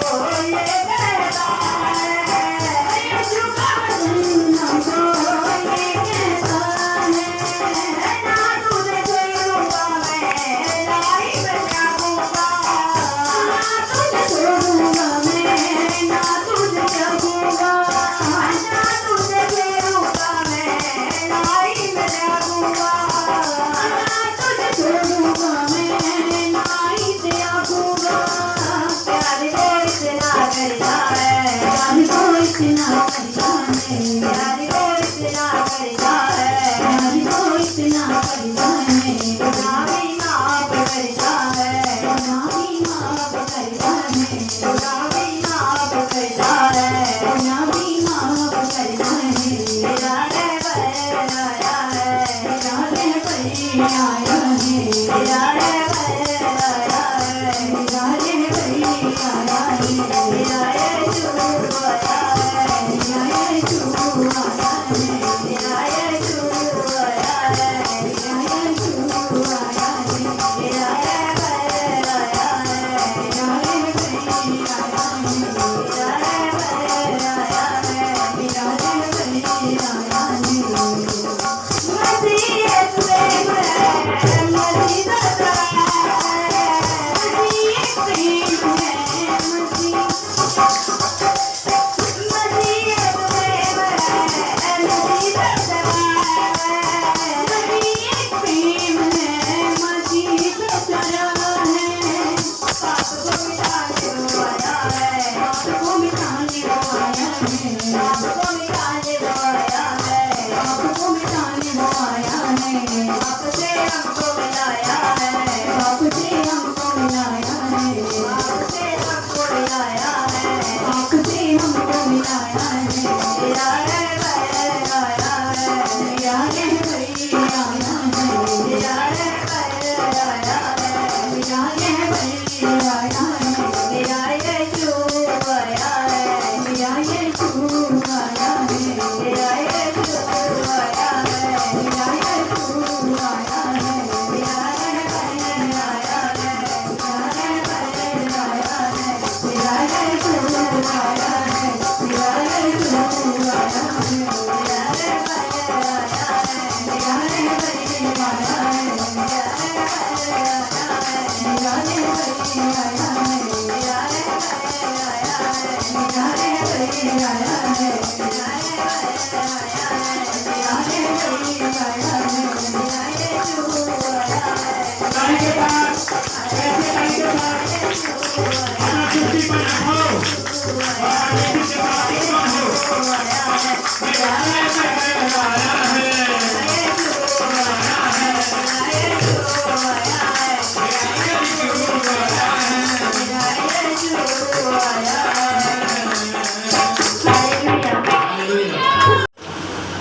Oh, yeah.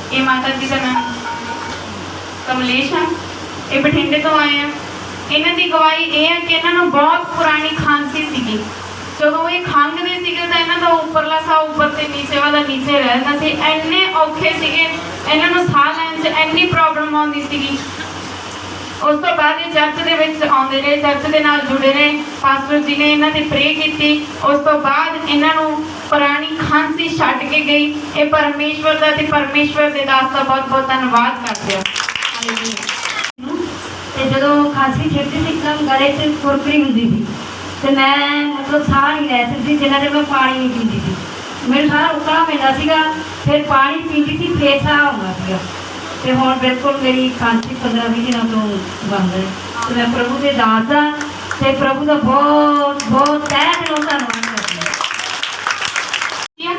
ये माता जी का नाम कमलेश है, ये बठिंडे तो आए हैं। इन्हां दी गवाही ये है कि इन्हां नूं बहुत पुरानी खांसी सीगी। ਜਦੋਂ ਇਹ ਖੰਘਦੇ ਸੀਗੇ ਤਾਂ ਇਹਨਾਂ ਦਾ ਉੱਪਰਲਾ ਸਾਹ ਉੱਪਰ ਤੇ ਨੀਚੇ ਵਾਲਾ ਨੀਚੇ ਰਹਿੰਦਾ ਸੀ। ਇੰਨੇ ਔਖੇ ਸੀਗੇ, ਇਹਨਾਂ ਨੂੰ ਸਾਹ ਲੈਣ 'ਚ ਇੰਨੀ ਪ੍ਰੋਬਲਮ ਆਉਂਦੀ ਸੀਗੀ। ਉਸ ਤੋਂ ਬਾਅਦ ਇਹ ਚਰਚ ਦੇ ਵਿੱਚ ਆਉਂਦੇ ਰਹੇ, ਚਰਚ ਦੇ ਨਾਲ ਜੁੜੇ ਰਹੇ। ਪਾਸਟਰ ਜੀ ਨੇ ਇਹਨਾਂ ਤੇ ਪ੍ਰੇ ਕੀਤੀ। ਉਸ ਤੋਂ ਬਾਅਦ ਇਹਨਾਂ ਨੂੰ ਪੁਰਾਣੀ ਖਾਂਸੀ ਛੱਡ ਕੇ ਗਈ। ਇਹ ਪਰਮੇਸ਼ਵਰ ਦਾ ਤੇ ਪਰਮੇਸ਼ਵਰ ਦੇ ਦਾਸ ਦਾ ਬਹੁਤ ਬਹੁਤ ਧੰਨਵਾਦ ਕਰਦੇ ਹਾਂ। ਤੇ ਜਦੋਂ ਖਾਂਸੀ ਛਿੜਦੀ ਸੀ ਇੱਕਦਮ ਗਲੇ 'ਚ ਖੁਰਕਰੀ ਹੁੰਦੀ ਸੀ ਤੇ ਮੈਂ ਮਤਲਬ ਸਾਹ ਨਹੀਂ ਲੈ ਸਕਦੀ ਜਿੰਨਾ ਚਿਰ ਮੈਂ ਪਾਣੀ ਨਹੀਂ ਪੀਂਦੀ ਸੀ। ਮੈਨੂੰ ਸਾਰਾ ਰੁਕਣਾ ਪੈਂਦਾ ਸੀਗਾ, ਫਿਰ ਪਾਣੀ ਪੀਂਦੀ ਸੀ ਫਿਰ ਸਾਹ ਆਉਂਦਾ ਸੀਗਾ। ਤੇ ਹੁਣ ਬਿਲਕੁਲ ਮੇਰੀ ਖਾਂਸੀ 15-20 ਦਿਨਾਂ ਤੋਂ ਬੰਦ ਹੈ ਤੇ ਮੈਂ ਪ੍ਰਭੂ ਦੇ ਦਾਸ ਹਾਂ ਤੇ ਪ੍ਰਭੂ ਦਾ ਬਹੁਤ ਬਹੁਤ ਤਹਿ ਦਿਲੋਂ ਧੰਨਵਾਦ ਕਰਦੀ ਹਾਂ।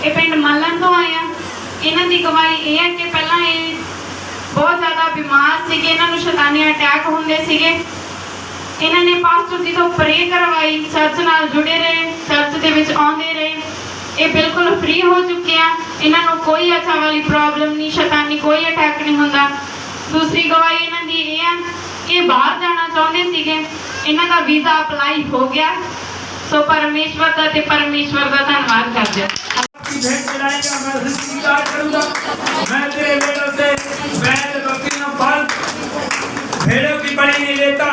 ਇਹ ਪਿੰਡ ਮੱਲਣ ਤੋਂ ਆਏ ਆ। ਇਹਨਾਂ ਦੀ ਗਵਾਹੀ ਇਹ ਹੈ ਕਿ ਪਹਿਲਾਂ ਇਹ ਬਹੁਤ ਜ਼ਿਆਦਾ ਬਿਮਾਰ ਸੀਗੇ, ਇਹਨਾਂ ਨੂੰ ਸ਼ੈਤਾਨੀ ਅਟੈਕ ਹੁੰਦੇ ਸੀਗੇ। ਇਹਨਾਂ ਨੇ ਪਾਸਟਰ ਜੀ ਤੋਂ ਪ੍ਰੇ ਕਰਵਾਈ, ਚਰਚ ਨਾਲ ਜੁੜੇ ਰਹੇ, ਚਰਚ ਦੇ ਵਿੱਚ ਆਉਂਦੇ ਰਹੇ। ਇਹ ਬਿਲਕੁਲ ਫ੍ਰੀ ਹੋ ਚੁੱਕੇ ਆ। ਇਹਨਾਂ ਨੂੰ ਕੋਈ ਅੱਛਾ ਵਾਲੀ ਪ੍ਰੋਬਲਮ ਨਹੀਂ, ਸ਼ੈਤਾਨੀ ਕੋਈ ਅਟੈਕ ਨਹੀਂ ਹੁੰਦਾ। ਦੂਸਰੀ ਗਵਾਹੀ ਇਹਨਾਂ ਦੀ ਇਹ ਹੈ ਕਿ ਬਾਹਰ ਜਾਣਾ ਚਾਹੁੰਦੇ ਸੀਗੇ, ਇਹਨਾਂ ਦਾ ਵੀਜ਼ਾ ਅਪਲਾਈ ਹੋ ਗਿਆ। ਸੋ ਪਰਮੇਸ਼ਵਰ ਦਾ ਤੇ ਪਰਮੇਸ਼ਵਰ ਦਾ ਧੰਨਵਾਦ ਕਰਦੇ ਹਾਂ। भेंट चढ़ाएगा, मैं स्वीकार करूंगा। मैं तेरे भेड़ों से बैल बकरियों फल भेड़ों की बलि नहीं लेता।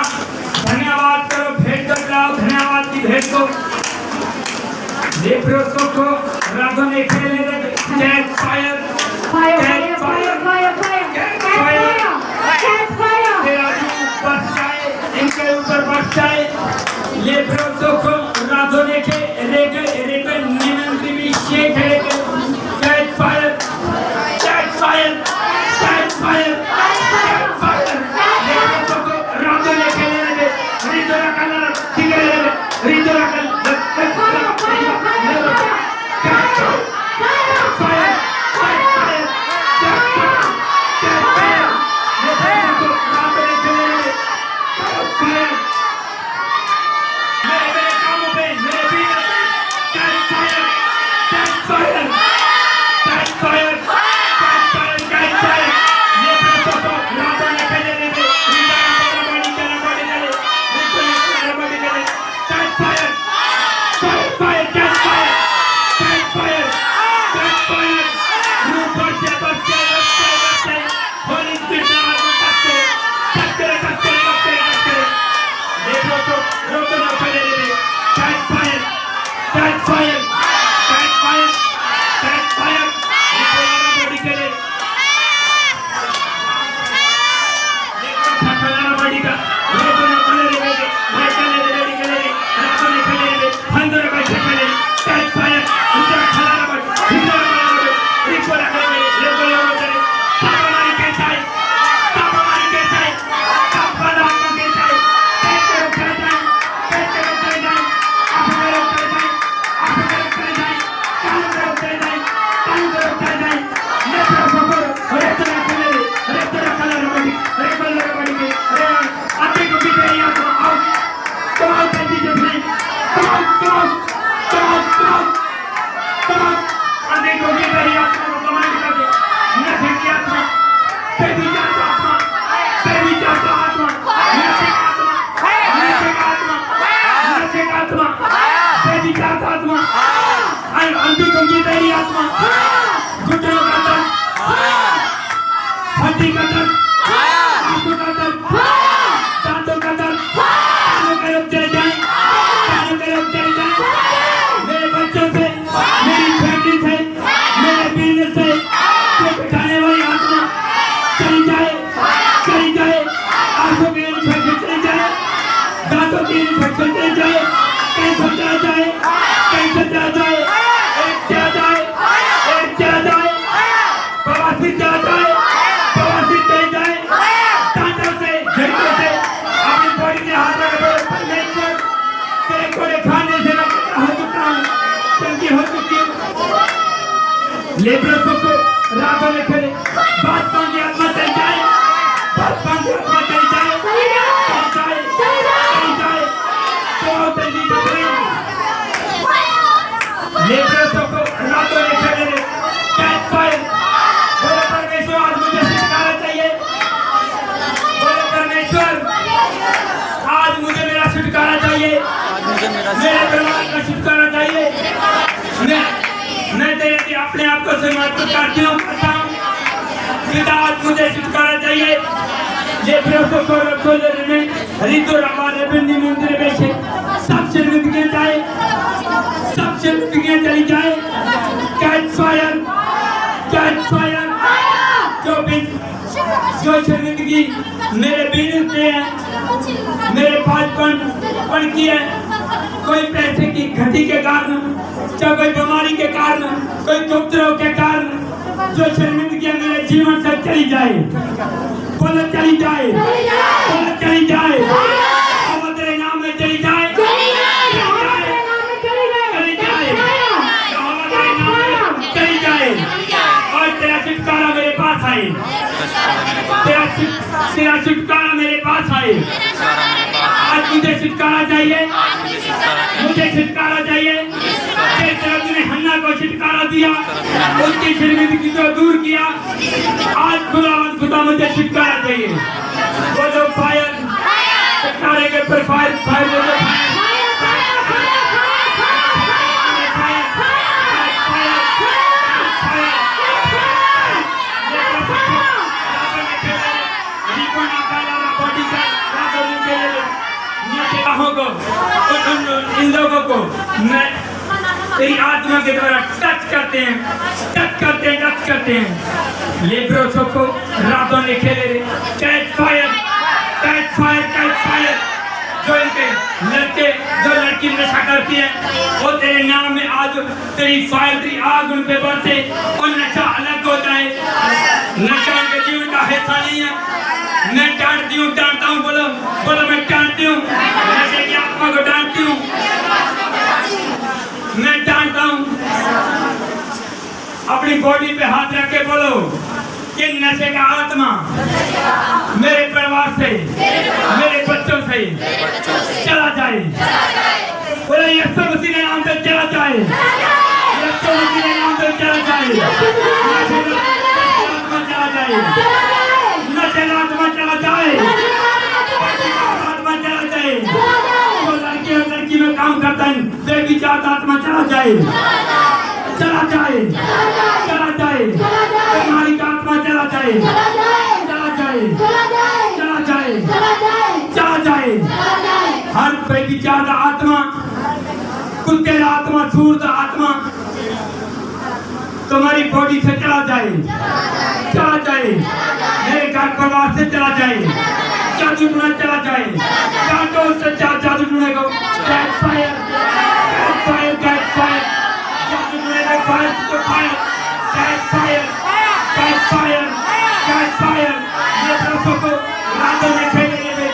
धन्यवाद करो, भेंट कर लाओ धन्यवाद की भेंट को। लेप्रोसों को रातों ने खेले कैच फायर कैच फायर तेरा बच जाए, इनके ऊपर बच जाए। लेप्रोसों को रातों ने खेले शेख है catch fire catch fire catch fire catch fire लेप्रोसों को रातों ने खेले रिदोरा कलर टिके रिदोरा कलर आत्मा, घुटनों का दर्द, हड्डी का दर्द, आंखों का दर्द, दांतों का दर्द, कानों के रोग चले जाएं, कानों के रोग चले जाएं। मेरे बच्चों से, मेरी फैमिली से, मेरे बिजनेस से जो बिठाने वाली आत्मा चली जाए, चली जाए। आंखों के इन्फेक्शन चले जाए, दांतों की इन्फेक्शन चले जाए, कैंसर चला जाए, कैंसर चला जाए, एक चला जाए, एक चला जाए, बवासीर चला जाए, बवासीर चले जाए। दांतों से, जड़ों से अपनी बॉडी में हाथ रखे, परमेश्वर तेरे कोड़े खाने से मैं हो चुका हूँ, चंगी हो चुकी हूँ। लेबरों को रातों में खेले, बात कौन की आत्मा चल जाए, बात कौन की आत्मा चल जाए, चल जाए, तो तेरी डोरी। लेबरों को रातों में खेले, कैच फायर। बोले परमेश्वर आज मुझे छुटकारा चाहिए, बोले परमेश्वर आज मुझे मेरा छुटकारा चाहिए, मेरे परिवार का छुटकारा चाहिए। मैं तेरे लिए अपने आप को समर्पित करती हूँ, पिता आज मुझे छुटकारा चाहिए। ये प्रभु को रखो में रितो हमारे बिंदी मंदिर में से सब शर्मिंदगियां जाए, सब शर्मिंदगियां चली जाए। Catch fire, catch fire. जो शर्मिंदगी मेरे बिजनेस में है, मेरे पासपन की है, कोई पैसे की घटी के कारण, चाहे कोई बीमारी के कारण, कोई उपद्रव के कारण, जो शर्मिंदगी मेरे जीवन से चली जाए, बोले चली जाए, बोले चली जाए, अब तेरे नाम में चली जाए, चली जाए, चली जाए, और तेरा छुटकारा मेरे पास आए, तेरा छुटकारा मेरे पास आए। आज मुझे छुटकारा चाहिए, मुझे छुटकारा चाहिए। जिस तरह तूने हन्ना को छुटकारा दिया, उसकी शर्मिंदगी को दूर किया, आज खुदा मुझे छुटकारा चाहिए। बोलो फायर, छुटकारे के ऊपर फायर, फायर बोलो इन लोगों को मैं तेरी आत्मा के द्वारा टच करते हैं, टच करते हैं, टच करते हैं। लेबरों को रातों में खेले, catch fire, catch fire, catch fire. जो इनके लड़के, जो लड़की नशा करती है, वो तेरे नाम में आज तेरी फायर, तेरी आग उन पे बरसे और नशा अलग हो जाए। नशा उनके जीवन का हिस्सा नहीं है। मैं डांटती हूँ, डांटता हूँ, बोलो बोलो मैं डांटती हूँ, नशे की आत्मा को डांटती हूँ, मैं डांटता हूँ। अपनी बॉडी पे हाथ रख के बोलो कि नशे का आत्मा मेरे परिवार से, मेरे बच्चों से चला जाए। बोलो यीशु मसीह के नाम से चला जाए, यीशु मसीह के नाम से चला जाए। नशे का आत्मा चला जाए, नशे का आत्मा चला जाए, आत्मा चला जाए। वो लड़के और लड़की में काम करता है, बेविचार आत्मा चला जाए, चला जाए, चला जाए। बीमारी का आत्मा चला जाए, चला जाए, चला जाए, चला जाए। हर बेविचार आत्मा, कुत्ते का आत्मा, सूर का आत्मा तुम्हारी बॉडी से चला जाए, चला जाए, मेरे घर परिवार से चला जाए, जादू टूना चला जाए, कांटों से जादू टूने को catch fire, catch fire, catch fire, जादू टूने का फायर तो fire, catch fire, catch fire, catch fire. ये प्रभु को रातों में खेले ले,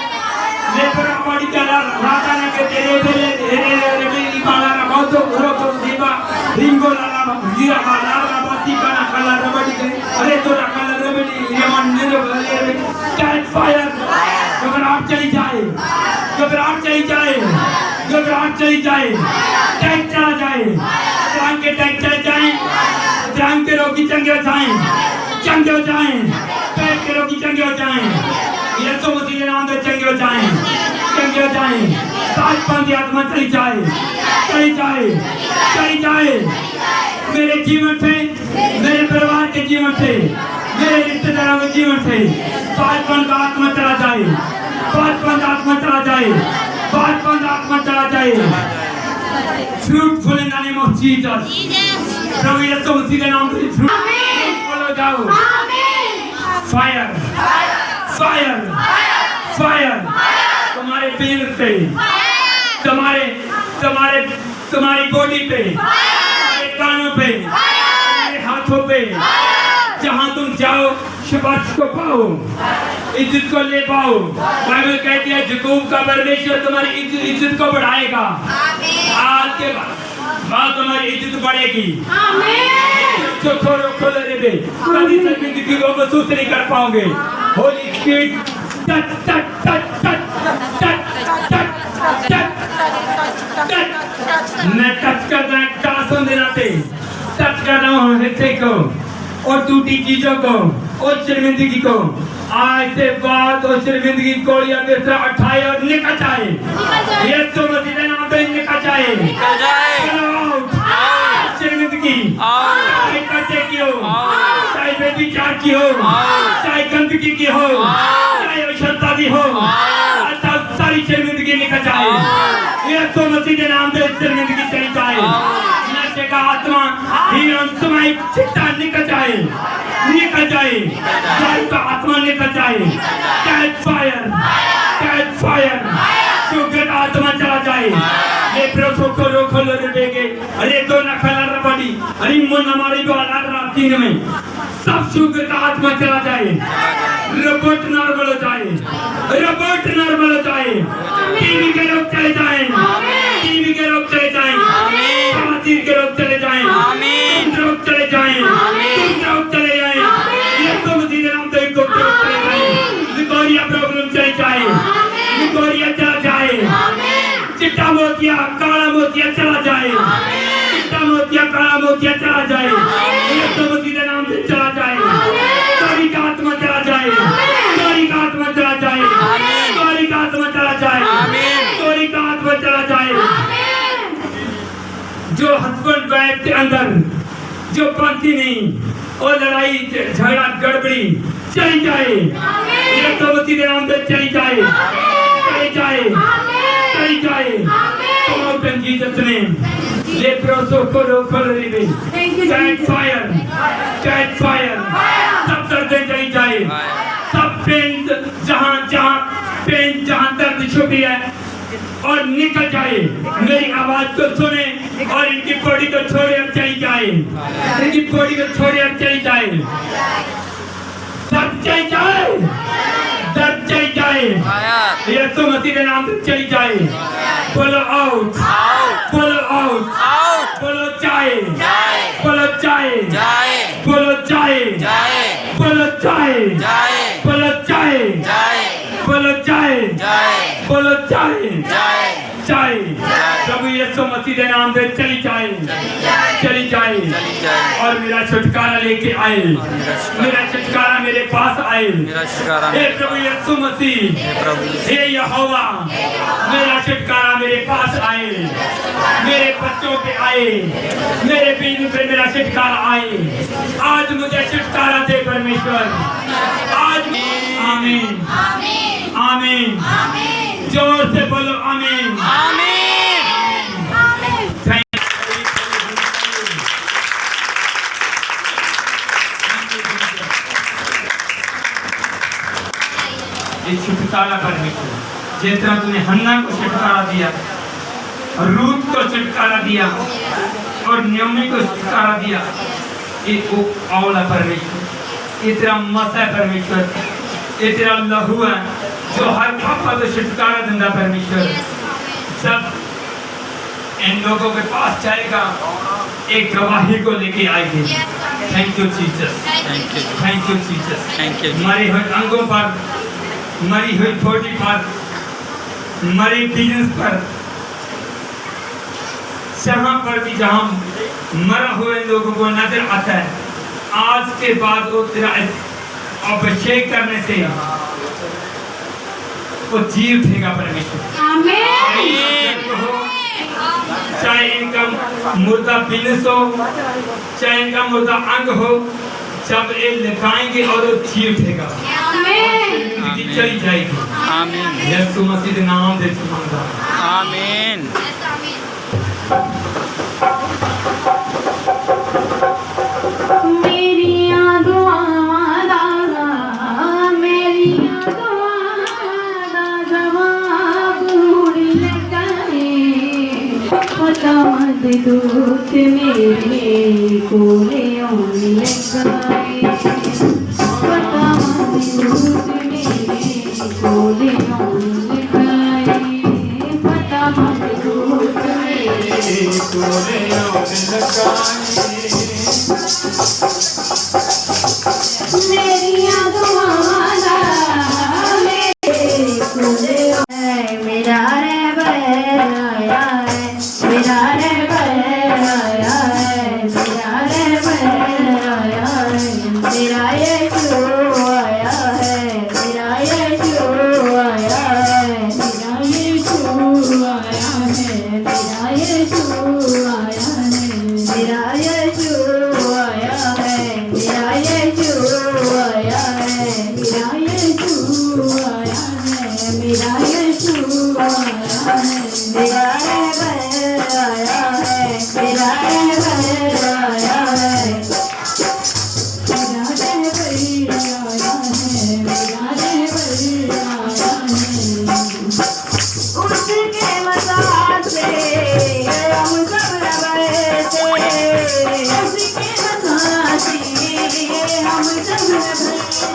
ये प्रभु बॉडी का राता ने के तेरे तेरे तेरे मेरी बाला ना बहुत रोको दीवा रिंगो लाला हीरा बाला ना बासी का ना कला रबड़ी के अरे तो ना कला रबड़ी ये मन ने बोले कैच फायर। घबराहट चली जाए, घबराहट चली जाए, घबराहट चली जाए, टैंक चला जाए, ड्रम के टैंक चले जाए, ड्रम के रोगी चंगे हो जाए, चंगे हो जाए, पेट के रोगी चंगे हो जाए, यीशु मसीह के नाम से चंगे हो जाए, चंगे हो जाए। पांच आत्मा चली जाए, चली जाए, चली जाए, मेरे जीवन से, मेरे परिवार के जीवन से, मेरे रिश्तेदारों के जीवन से बाजपन का आत्मा चला जाए, बाजपन का आत्मा चला जाए, बाजपन का आत्मा चला जाए। Fruitful in the name of Jesus. प्रभु यीशु मसीह के नाम से fruitful हो जाओ। Fire, fire, fire, तुम्हारे दिल पे, तुम्हारी बॉडी पे, तुम्हारे कानों पे, तुम्हारे हाथों पे, जहाँ तुम जाओ शबाश को पाओ, इज्जत को ले पाओ। बाइबल कहती है याकूब का परमेश्वर तुम्हारी इज्जत को बढ़ाएगा। आज के बाद तुम्हारी इज्जत बढ़ेगी। जो खोलो खोलो रे कभी जिंदगी को महसूस नहीं कर पाओगे। Holi spirit touch touch touch touch touch touch touch मैं टच कर रहा हूँ टासों दिनाते टच कर रहा हूँ हिस्से को और टूटी चीजों को और शर्मिंदगी को। आज से बाद और शर्मिंदगी कोड़ियां में से उठाए और निकल जाए। यीशु मसीह के नाम पे निकल जाए। शर्मिंदगी चाहे कर्जे की हो, चाहे बेविचार की हो, चाहे गंदगी की हो, चाहे अशुद्धता की हो, सारी शर्मिंदगी निकल जाए। यीशु मसीह के नाम पे शर्मिंदगी चली जाए। नशे का आत्मा ही चिट्टा निकल जाए, निकल जाए। दारू का आत्मा निकल जाए। Catch fire, catch fire, sugar का आत्मा चला जाए। ये प्रोसो को रोको लड़ेगे। अरे दो ना कलर बड़ी, अरे मन हमारी दो अलग राती में सब शुगर का आत्मा चला जाए। रोबोट नॉर्मल हो जाए, रोबोट नॉर्मल हो जाए। टीवी के रोग चले जाए, टीवी के रोग चले जाए, खांसी के रोग चले जाए, रोग चले जाए, रोग चले जाए। ये तो मसीह के नाम से एक रोग चले जाए। लिकोरिया प्रॉब्लम चले जाए, लिकोरिया चला जाए। चिट्टा मोतिया काला मोतिया चला जाए, चिट्टा मोतिया काला मोतिया चला जाए। ये तो मसीह के नाम से चला जाए। चोरी का आत्मा चला जाए, चोरी का आत्मा चला जाए, चोरी का आत्मा चला जाए, चोरी का आत्मा चला जाए। जो हस्बैंड वाइफ के अंदर जो पंक्ति नहीं और लड़ाई झगड़ा गड़बड़ी चली जाए। ये तो मसीह के नाम से चली जाए, चली जाए, चली जाए। Come out in Jesus' name. Leproso koro koro ribe. Catch fire, catch fire. सब दर्द चली जाए, सब पेन जहाँ दर्द छुपी है और निकल जाए। मेरी आवाज को सुने और इनकी बॉडी को छोड़े अब चली जाए, इनकी बॉडी को छोड़े अब चली जाए। दर्द चली जाए, दर्द चली जाए। यीशु मसीह के नाम से चली जाए। बोलो आउट, बोलो आउट, बोलो जाए, बोलो जाए, बोलो जाए, बोलो जाए, बोलो जाए, बोलो जाए, बोलो जाए, जाए। प्रभु यीशु मसीह के नाम से चली जाए, चली जाए। और मेरा छुटकारा लेके आए, मेरा छुटकारा मेरे पास आए। हे प्रभु यीशु मसीह, हे यहोवा, मेरा छुटकारा मेरे पास आए, मेरे बच्चों पे आए, मेरे बीवी पे मेरा छुटकारा आए। आज मुझे छुटकारा दे परमेश्वर, आज। आमीन, आमीन, जोर से बोलो आमीन, आमीन। छुटकारा परमेश्वर, जिस तरह तूने हन्ना को छुटकारा दिया, रूत को छुटकारा दिया और न्योमी को छुटकारा दिया, एक औला परमेश्वर, ये तेरा मसा है परमेश्वर, ये तेरा लहू है जो हर पापा को छुटकारा देता परमेश्वर। सब इन लोगों के पास जाएगा, एक गवाही को लेके आएंगे। Thank you Jesus, thank you Jesus, thank you. मरे हुए अंगों पर, मरी हुई बॉडी पर, मरे बिजनेस पर, जहां पर भी जहां मरा हुए लोगों को नजर आता है, आज के बाद वो तेरा अभिषेक करने से वो जी उठेगा परमेश्वर। आमीन। चाहे इनका मुर्दा बिजनेस हो, चाहे इनका मुर्दा अंग हो, जब ये लिखाएंगे और वो जी उठेगा, जिंदगी चली जाएगी। आमीन यीशु मसीह के नाम से मांगता हूं। आमीन मेरियां दुआवां दा मेरियां दुआवां दा जवाब ढूंढ लगाए, पता मत दूत मेरे कोले आने लगाए, पता मत दूत मेरे कोले आने लगाए, पता मत दूत मेरे कोले आने लगाए। मेरियां दुआवां दा मेरे कोले आए, मेरा रहबर आया है, मेरा रहबर आया है, मेरा रहबर आया है, मेरा यीशु आया है, मेरा यीशु आया है, मेरा यीशु आया है, मेरा यीशु आया है, मेरा यीशु आया है, मेरा यीशु आया है, मेरा यीशु आया है, मेरा यीशु आया है, मेरा रहबर आया है, मेरा रहबर आया है, मेरा रहबर आया है, मेरा रहबर आया है। उसके मज़ाक से हम सब रबड़ते, उसके मज़ाक से हम सब रबड़ते, उसके मज़ाक से हम सब रबड़ते,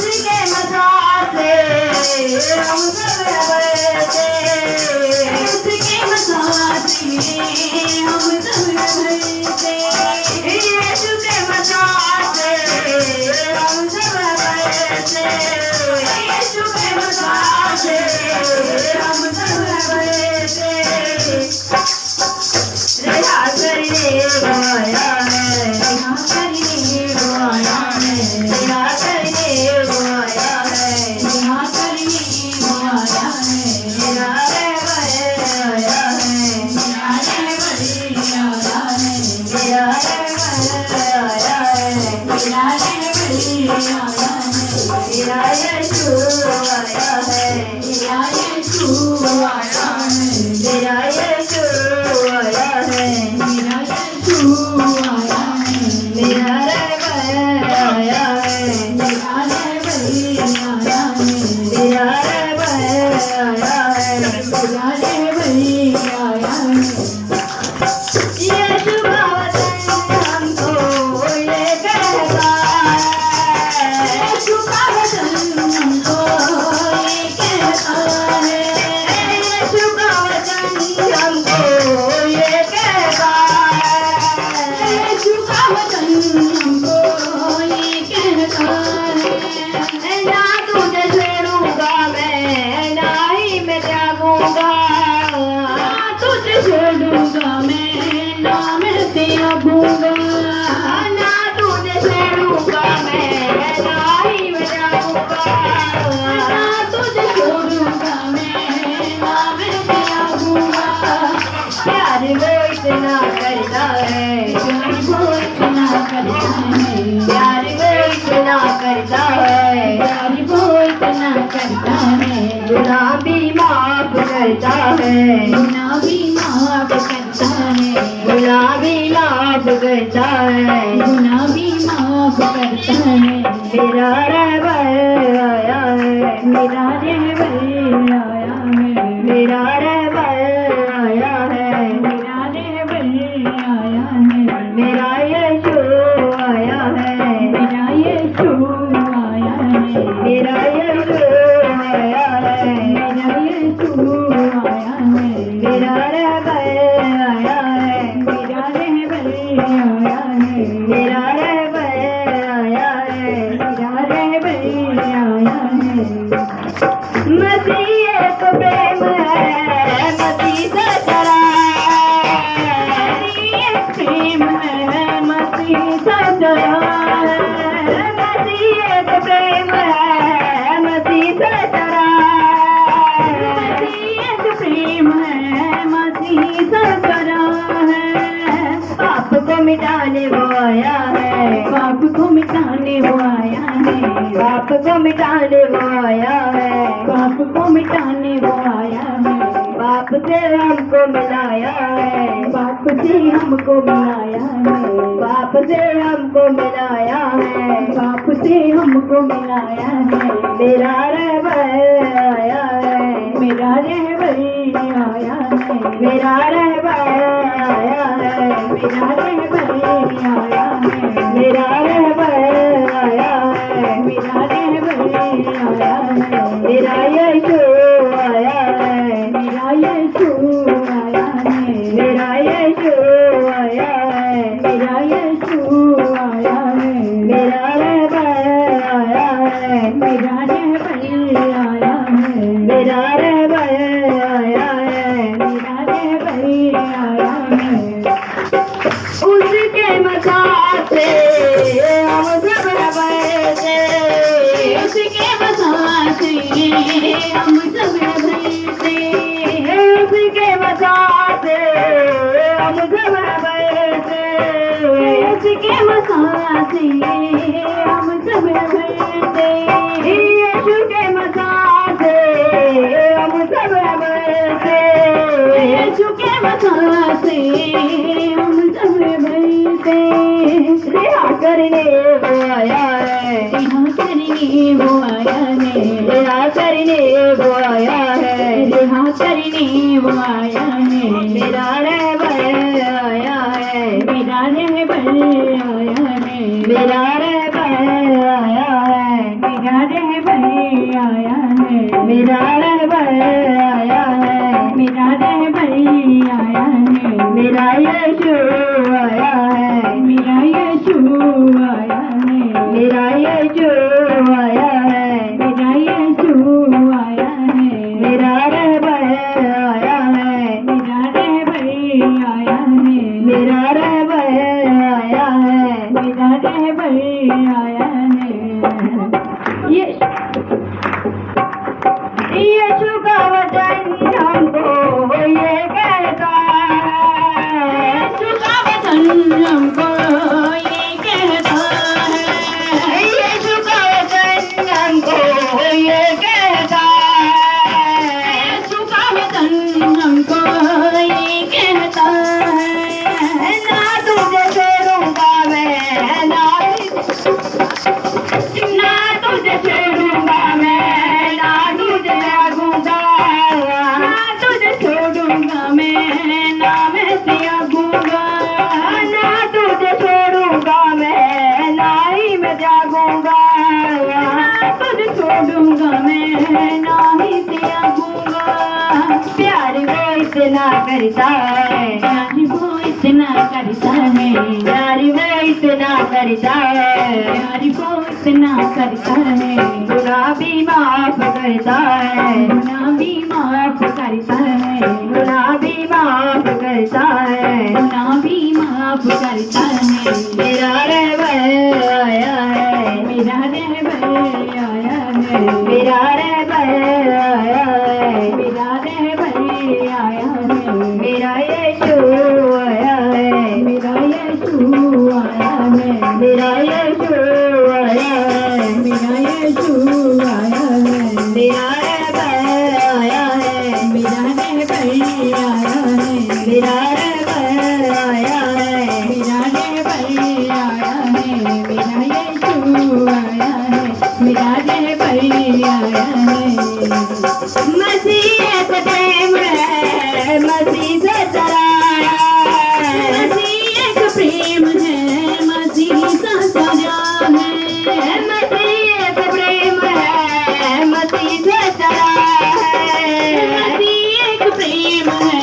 उसके मज़ाक से हम सब रबड़ते, यीशु के मज़ाक से हम सब रबड़ते, यीशु के मज़ाक से हम सब रबड़ते। रिहा करने को आया है, रिहा करने को आया है, रिहा करने को आया है, रिहा करने को आया है, मेरा रहबर आया है, मेरा रहबर आया है, मेरा रहबर आया है, मेरा रहबर आया है, मेरा यीशु आया है, मेरा यीशु आया है, मेरा यीशु आया है, मेरा यीशु आया है, मेरा रहबर आया है, मेरा रहबर आया है, मेरा रहबर आया है, मेरा रहबर आया है। यीशु का वचन हमको ये कहता है, यीशु का वचन हमको ये कहता है, यीशु का वचन हमको ये कहता है, यीशु का वचन हमको ये कहता है, ना तुझे छोड़ूंगा मैं, ना ही मैं त्यागूंगा, ना तुझे छोड़ूंगा मैं, ना मैं त्यागूंगा, ना तुझे छोड़ूंगा मैं, ना ही मैं त्यागूंगा, ना तुझे छोड़ूंगा मैं, ना मैं त्यागूंगा। प्यार वो इतना करता है, प्यार वो इतना करता है, प्यार वो इतना करता है, प्यार वो इतना करता है, गुनाह भी माफ करता है, गुनाह भी माफ करता है, गुनाह भी माफ करता है, गुनाह भी माफ करता है। मेरा रहबर आया है, मेरा रहबर आया है, मेरा रहबर आया है, मेरा रहबर आया है, मेरा यीशु आया है, मेरा यीशु आया है, मेरा यीशु आया है, मेरा यीशु आया है, मेरा रहबर आया है, मेरा रहबर आया है, मेरा रहबर आया है, मेरा रहबर आया है। मसीह एक प्रेम है, मसीह सचरा है, मसीह एक प्रेम है, मसीह सचरा है, मसीह एक प्रेम है, मसीह सचरा है, मसीह एक प्रेम है, मिटाने वो आया है, पाप को मिटाने वो आया है, पाप को मिटाने वो आया है, पाप को मिटाने वो आया है, पाप से हमको मिलाया है, पाप से हमको मिलाया है, पाप से हमको मिलाया है, पाप से हमको मिलाया है, मेरा रहबर आया है, मेरा रहबर आया है, मेरा रहबर आया है, मेरा रहबर आया है, मेरा रहबर आया है, मेरा रहबर आया है, मेरा यीशु आया है, मेरा यीशु आया है, मेरा यीशु आया है, मेरा यीशु आया है, मेरा रहबर आया है, मेरा रहबर आया है, मेरा रहबर आया है, मेरा रहबर आया है। उसके मसाल से हम सब रहते, उसके वसात से हम सब रहते, उसके मसाल से हम सब रहते, उसके वसात से हम सब रहते, यीशु के मसाल से हम सब रहते, यीशु के वसात से हम सब रहते, रिहा करने वो आया है, रिहा करने वो आया है, रिहा करने वो आया है, रिहा करने वो आया है, मेरा रहबर आया है, मेरा रहबर आया है, मेरा रहबर आया है, मेरा रहबर आया है, मेरा रहबर आया है, मेरा रहबर आया है, मेरा यीशु आया है, मेरा यीशु आया है, मेरा यीशु आया है, मेरा यीशु आया है, मेरा रहबर आया है, मेरा रहबर आया है, मेरा रहबर आया है, मेरा रहबर आया है। यीशु का वचन हमको ये कहता है, यीशु का वचन हमको ये कहता है, यीशु का वचन हमको ये कहता है, यीशु का वचन हमको ये कहता है, ना तुझे छोड़ूंगा मैं, ना तुझे छोड़ूंगा मैं, ना तुझे लगूंगा, ना तुझे छोड़ूंगा मैं, ना मैं त्यागूंगा, ना तुझे छोड़ूंगा मैं, ना ही मैं जागूंगा, ना तुझे छोड़ूंगा मैं, ना ही त्यागूंगा। प्यार वो इतना करता है, प्यार वो इतना करता है, प्यार वो इतना करता है, प्यार वो इतना करता है, गुनाह भी माफ करता है, गुनाह भी माफ करता है, गुनाह भी माफ करता है, गुनाह भी माफ करता है, मेरा रहबर आया है, मेरा रहबर आया है, मेरा रहबर आया है, मेरा रहबर आया है, मेरा यीशु आया है, मेरा यीशु आया है, मेरा यीशु आया है, मेरा यीशु आया है, मेरा रहबर आया है, मेरा रहबर आया है, मेरा रहबर आया है, मेरा रहबर आया है, मेरा यीशु आया है, मेरा रहबर आया है। मसीह से प्रेम है, मसीह से डराया है, मसीह एक प्रेम है, मसीह सा सजा है, मसीह से प्रेम है, मसीह से डराया है, मसीह एक प्रेम है,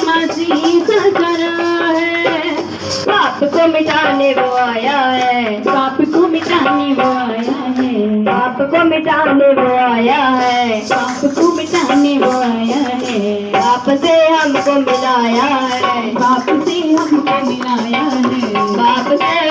मसीह सा सजा है, पाप को मिटाने वो आया है, पाप को मिटाने वो आया है, पाप को मिटाने वो आया है, पाप को मिटाने वो आया है, पाप से हमको मिलाया है, पाप से हमको मिलाया है, पाप से